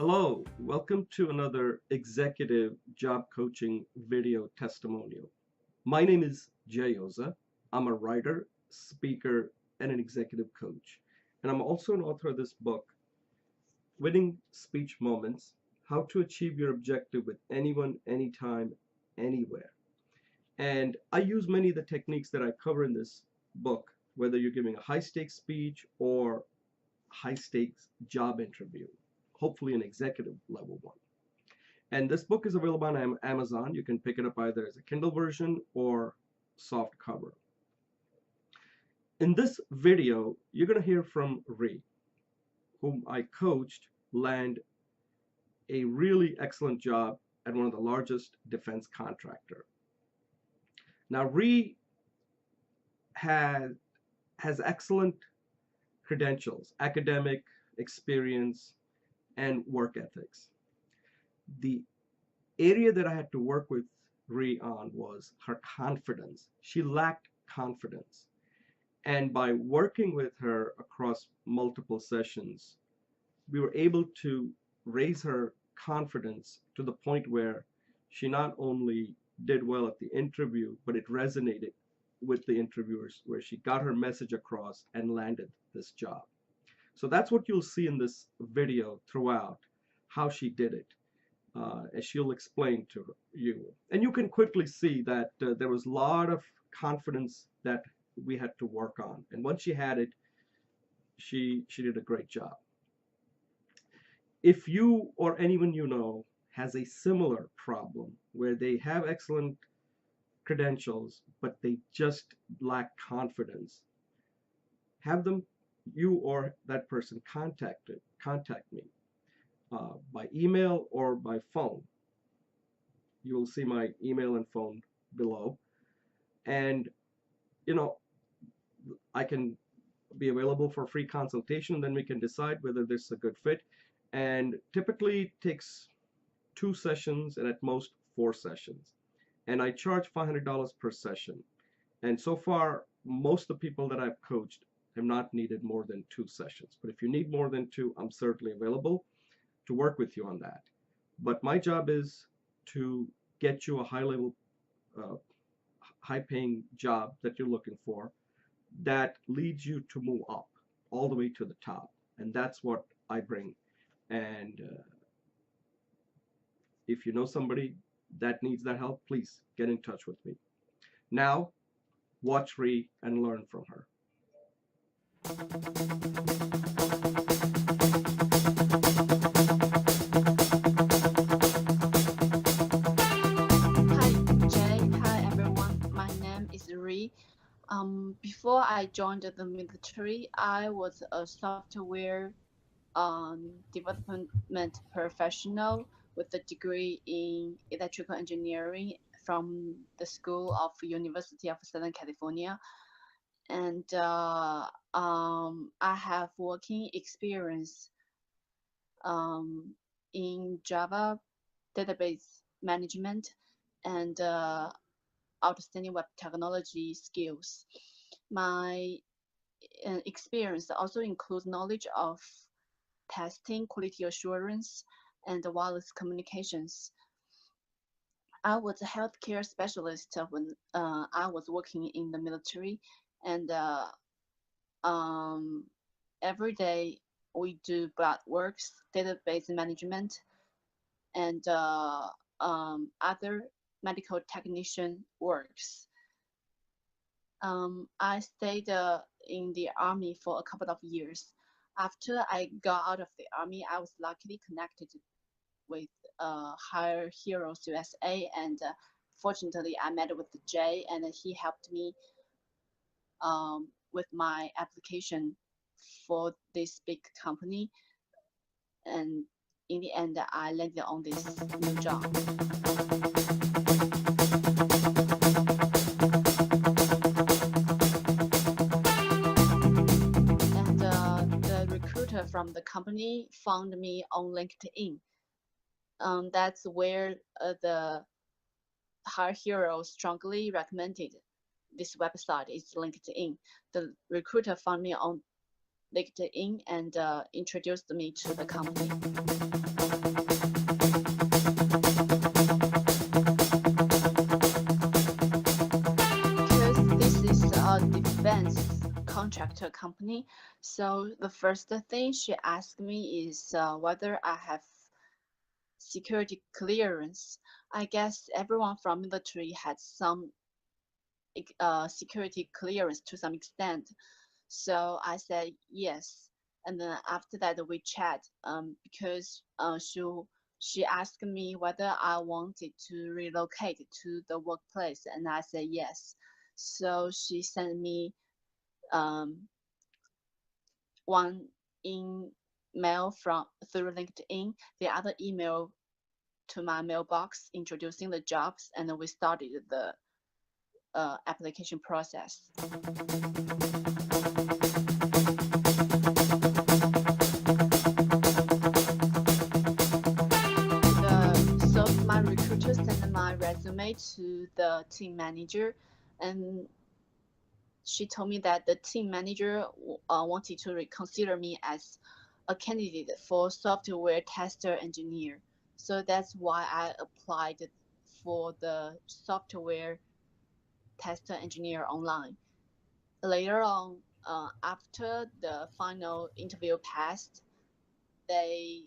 Hello, welcome to another executive job coaching video testimonial. My name is Jay Oza. I'm a writer, speaker, and an executive coach. And I'm also an author of this book, Winning Speech Moments: How to Achieve Your Objective with Anyone, Anytime, Anywhere. And I use many of the techniques that I cover in this book, whether you're giving a high stakes speech or high stakes job interview, hopefully an executive level one. And this book is available on Amazon. You can pick it up either as a Kindle version or soft cover. In this video, you're going to hear from Ree, whom I coached land a really excellent job at one of the largest defense contractor. Now, Ree has excellent credentials, academic experience, and work ethics. The area that I had to work with Ree on was her confidence. She lacked confidence. And by working with her across multiple sessions, we were able to raise her confidence to the point where she not only did well at the interview, but it resonated with the interviewers, where she got her message across and landed this job. So that's what you'll see in this video throughout, how she did it, as she'll explain to you. And you can quickly see that there was a lot of confidence that we had to work on. And once she had it, she did a great job. If you or anyone you know has a similar problem where they have excellent credentials, but they just lack confidence, have them, you or that person, contact me by email or by phone. You will see my email and phone below. And, you know, I can be available for free consultation, and then we can decide whether this is a good fit. And typically it takes 2 sessions and at most 4 sessions. And I charge $500 per session. And so far, most of the people that I've coached have not needed more than 2 sessions. But if you need more than two, I'm certainly available to work with you on that. But my job is to get you a high level, uh, high paying job that you're looking for that leads you to move up all the way to the top. And that's what I bring. And if you know somebody that needs that help, please get in touch with me. Now, watch Ree and learn from her. Hi, Jay. Hi, everyone. My name is Ree. Before I joined the military, I was a software development professional with a degree in electrical engineering from the School of University of Southern California. And I have working experience um, in Java database management and outstanding web technology skills. My experience also includes knowledge of testing, quality assurance, and wireless communications. I was a healthcare specialist when I was working in the military, and um, every day we do blood works, database management, and other medical technician works. I stayed in the army for a couple of years. After I got out of the army, I was luckily connected with Hire Heroes USA, and fortunately, I met with Jay, and he helped me with my application for this big company. And in the end, I landed on this new job. And the recruiter from the company found me on LinkedIn. That's where the Hire Hero strongly recommended this website is LinkedIn. The recruiter found me on LinkedIn and introduced me to the company. Because this is a defense contractor company, so the first thing she asked me is whether I have security clearance. I guess everyone from military had some security clearance to some extent. So I said yes. And then after that we chat because she asked me whether I wanted to relocate to the workplace, and I said yes. So she sent me one email through LinkedIn, the other email to my mailbox introducing the jobs, and then we started the application process. So my recruiter sent my resume to the team manager, and she told me that the team manager wanted to consider me as a candidate for software tester engineer. So that's why I applied for the software tester engineer online. Later on, after the final interview passed, they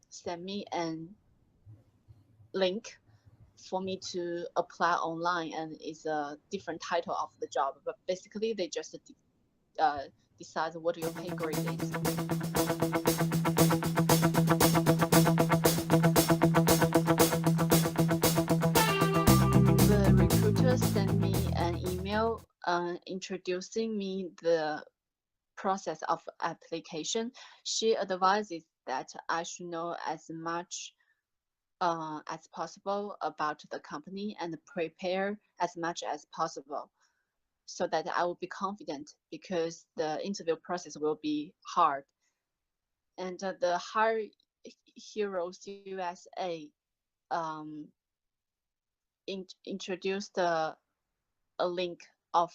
sent me a link for me to apply online, and it's a different title of the job, but basically they just decide what your pay grade is. The recruiter sent me an email introducing me the process of application. She advises that I should know as much as possible about the company and prepare as much as possible so that I will be confident, because the interview process will be hard. And the Hire Heroes USA introduced a link of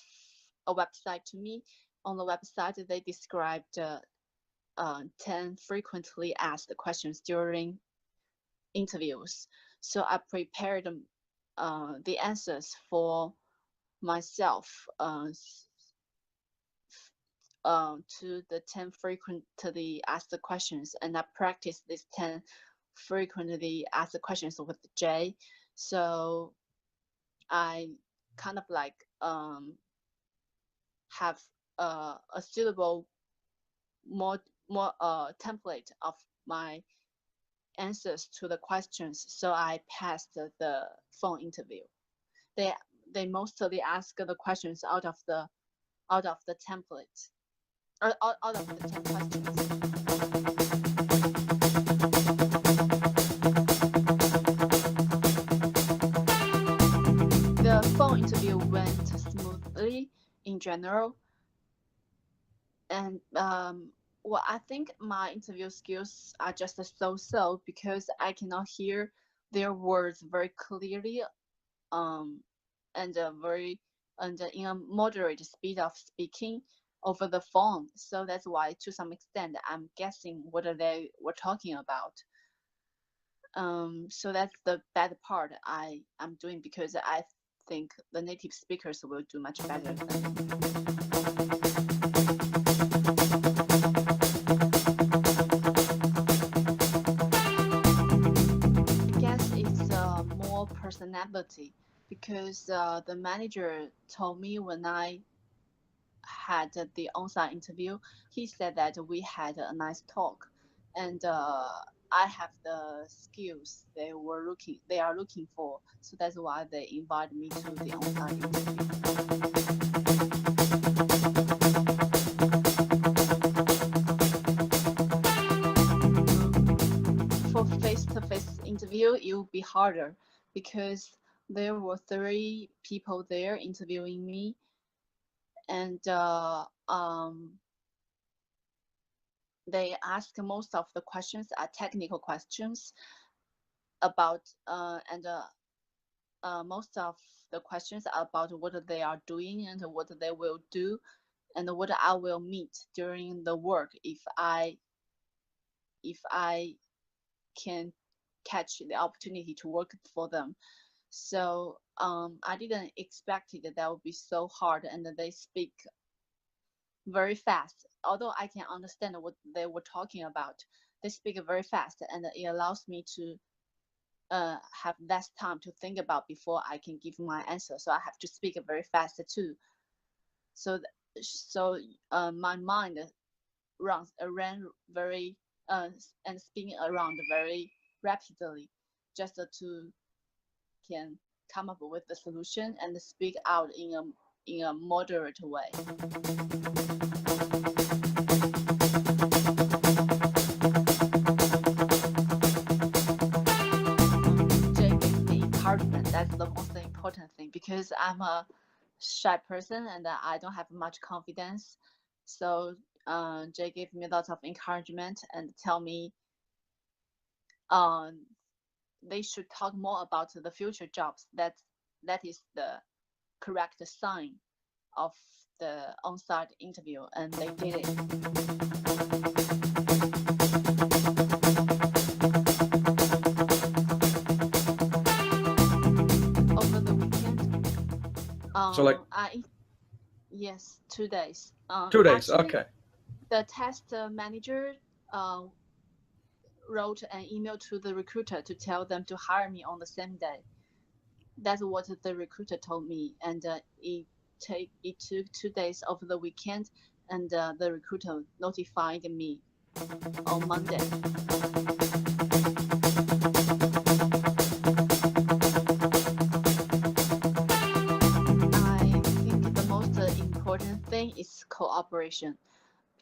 a website to me. On the website, they described 10 frequently asked questions during interviews. So I prepared the answers for myself to the 10 frequently asked questions, and I practiced these 10 frequently asked questions with Jay. So I kind of like have a suitable more template of my answers to the questions, so I passed the phone interview. They mostly ask the questions out of the template, or out of the 10 questions. The phone interview went smoothly in general, and well, I think my interview skills are just so because I cannot hear their words very clearly, and in a moderate speed of speaking over the phone. So that's why, to some extent, I'm guessing what they were talking about. So that's the bad part I'm doing, because I think the native speakers will do much better than me. I guess it's more personality, because the manager told me when I had the on-site interview, he said that we had a nice talk, and I have the skills they are looking for. So that's why they invited me to the on-site interview. For face-to-face interview, it will be harder, because there were 3 people there interviewing me, and they ask most of the questions are technical questions about most of the questions are about what they are doing and what they will do and what I will meet during the work if I can catch the opportunity to work for them. So I didn't expect it that would be so hard, and they speak very fast. Although I can understand what they were talking about, they speak very fast, and it allows me to have less time to think about before I can give my answer. So I have to speak very fast too. So my mind ran very and spinning around very rapidly, just to can come up with the solution and speak out in a moderate way. Jay gave me encouragement. That's the most important thing, because I'm a shy person and I don't have much confidence. So Jay gave me lots of encouragement and tell me they should talk more about the future jobs. That is the correct sign of the on-site interview, and they did it. Over the weekend, So yes, 2 days. 2 days. Actually, Okay. the test manager wrote an email to the recruiter to tell them to hire me on the same day. That's what the recruiter told me, and it took 2 days over the weekend, and the recruiter notified me on Monday. I think the most important thing is cooperation,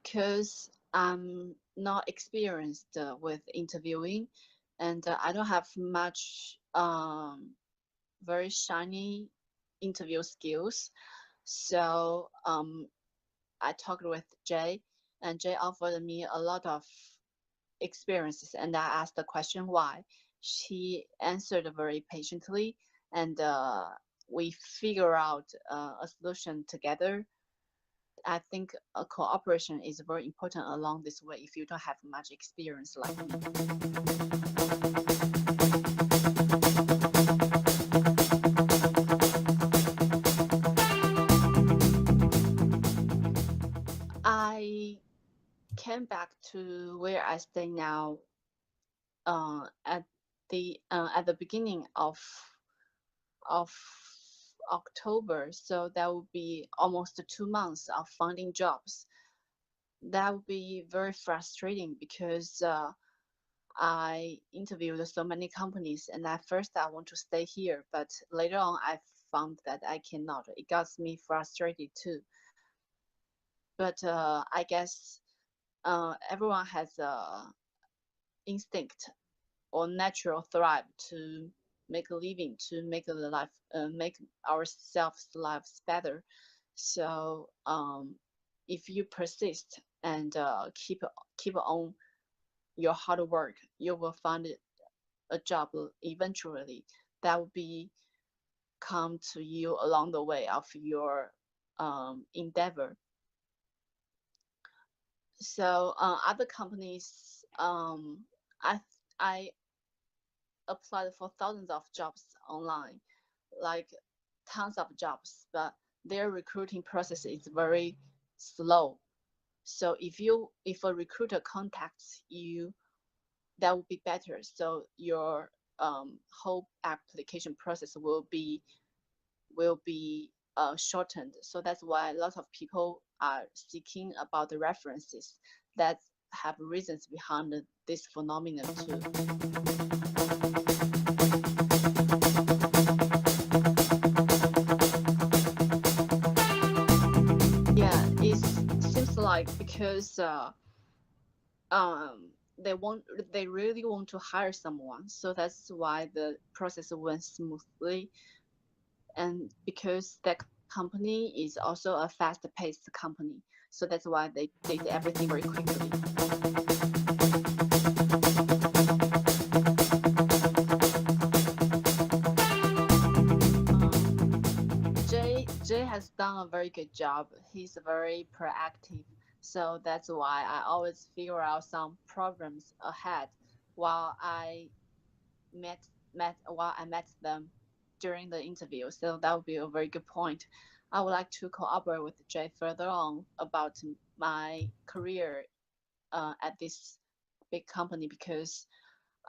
because I'm not experienced with interviewing, and I don't have much very shiny interview skills. So I talked with Jay, and Jay offered me a lot of experiences, and I asked the question why. She answered very patiently, and we figure out a solution together. I think a cooperation is very important along this way if you don't have much experience like me. I came back to where I stay now at the beginning of October, so that would be almost 2 months of finding jobs. That would be very frustrating because I interviewed so many companies, and at first I want to stay here, but later on I found that I cannot. It got me frustrated too. But I guess everyone has a instinct or natural thrive to make a living, to make a life, make ourselves lives better. So if you persist and keep on your hard work, you will find a job eventually. That will be come to you along the way of your endeavor. So other companies, I applied for thousands of jobs online, like tons of jobs, but their recruiting process is very slow. So if a recruiter contacts you, that would be better. So your whole application process will be shortened. So that's why a lot of people are seeking about the references that have reasons behind this phenomenon too. Yeah, it seems like because they really want to hire someone, so that's why the process went smoothly. And because that company is also a fast-paced company, so that's why they did everything very quickly. Jay has done a very good job. He's very proactive. So that's why I always figure out some problems ahead while I met them during the interview. So that would be a very good point. I would like to cooperate with Jay further on about my career at this big company because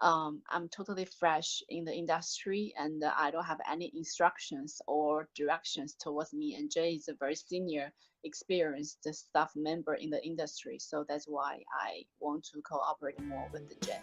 I'm totally fresh in the industry and I don't have any instructions or directions towards me. And Jay is a very senior, experienced staff member in the industry. So that's why I want to cooperate more with Jay.